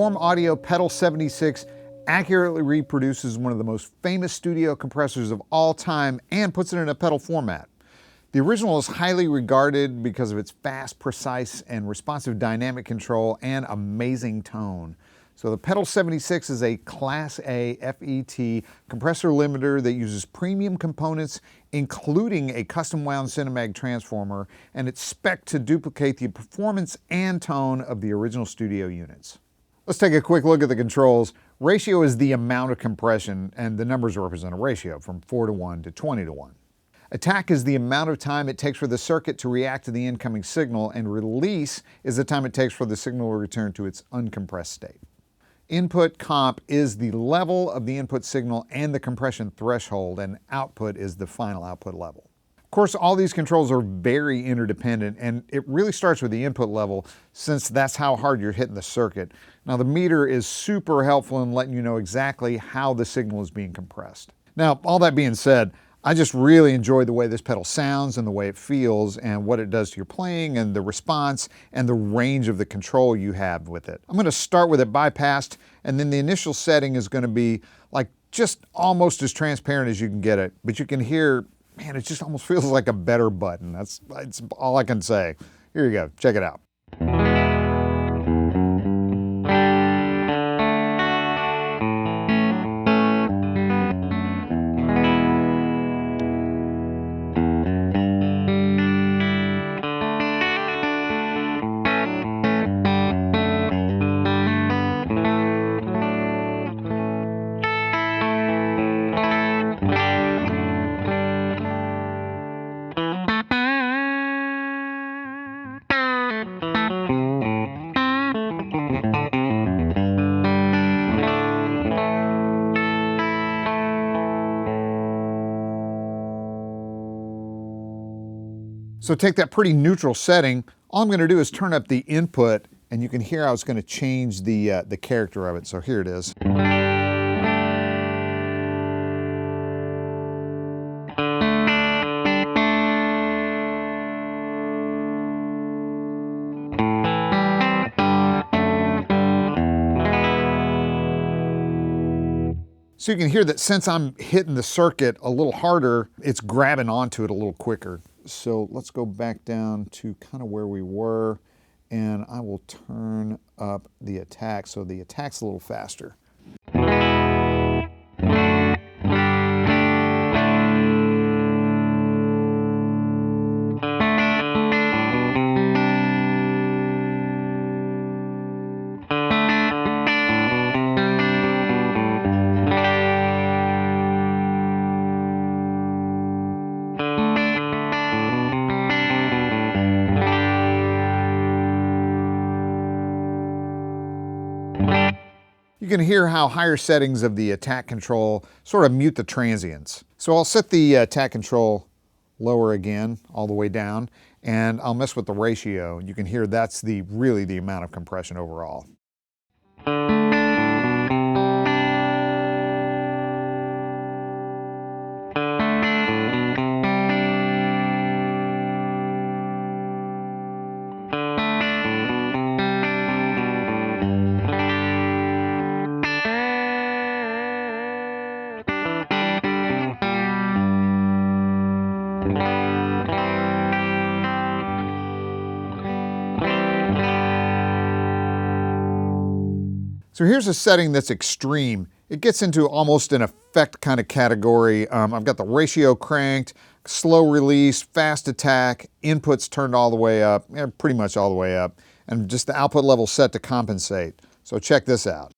Perform Audio Pedal76 accurately reproduces one of the most famous studio compressors of all time and puts it in a pedal format. The original is highly regarded because of its fast, precise, and responsive dynamic control and amazing tone. So the Pedal76 is a Class A FET compressor limiter that uses premium components, including a custom wound Cinemag transformer, and it's spec'd to duplicate the performance and tone of the original studio units. Let's take a quick look at the controls. Ratio is the amount of compression, and the numbers represent a ratio from 4:1 to 20:1. Attack is the amount of time it takes for the circuit to react to the incoming signal, and release is the time it takes for the signal to return to its uncompressed state. Input comp is the level of the input signal and the compression threshold, and output is the final output level. Of course, all these controls are very interdependent, and it really starts with the input level since that's how hard you're hitting the circuit. Now, the meter is super helpful in letting you know exactly how the signal is being compressed. Now, all that being said, I just really enjoy the way this pedal sounds and the way it feels and what it does to your playing and the response and the range of the control you have with it. I'm going to start with it bypassed, and then the initial setting is going to be like just almost as transparent as you can get it. But you can hear, man, it just almost feels like a better button. That's all I can say. Here you go. Check it out. So take that pretty neutral setting. All I'm going to do is turn up the input, and you can hear how it's going to change the character of it. So here it is. So you can hear that since I'm hitting the circuit a little harder, it's grabbing onto it a little quicker. So let's go back down to kind of where we were, and I will turn up the attack so the attack's a little faster. You can hear how higher settings of the attack control sort of mute the transients. So I'll set the attack control lower again, all the way down, and I'll mess with the ratio. You can hear that's really the amount of compression overall. So here's a setting that's extreme. It gets into almost an effect kind of category. I've got the ratio cranked, slow release, fast attack, inputs turned all the way up, pretty much all the way up, and just the output level set to compensate. So check this out.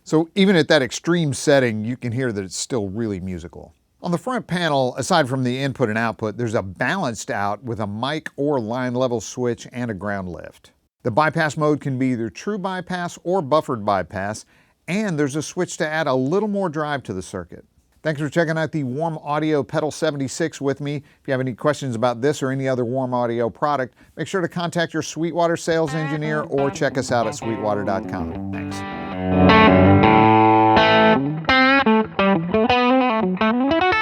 So even at that extreme setting, you can hear that it's still really musical. On the front panel, aside from the input and output, there's a balanced out with a mic or line level switch and a ground lift. The bypass mode can be either true bypass or buffered bypass, and there's a switch to add a little more drive to the circuit. Thanks for checking out the Warm Audio Pedal76 with me. If you have any questions about this or any other Warm Audio product, make sure to contact your Sweetwater sales engineer or check us out at sweetwater.com. Thanks.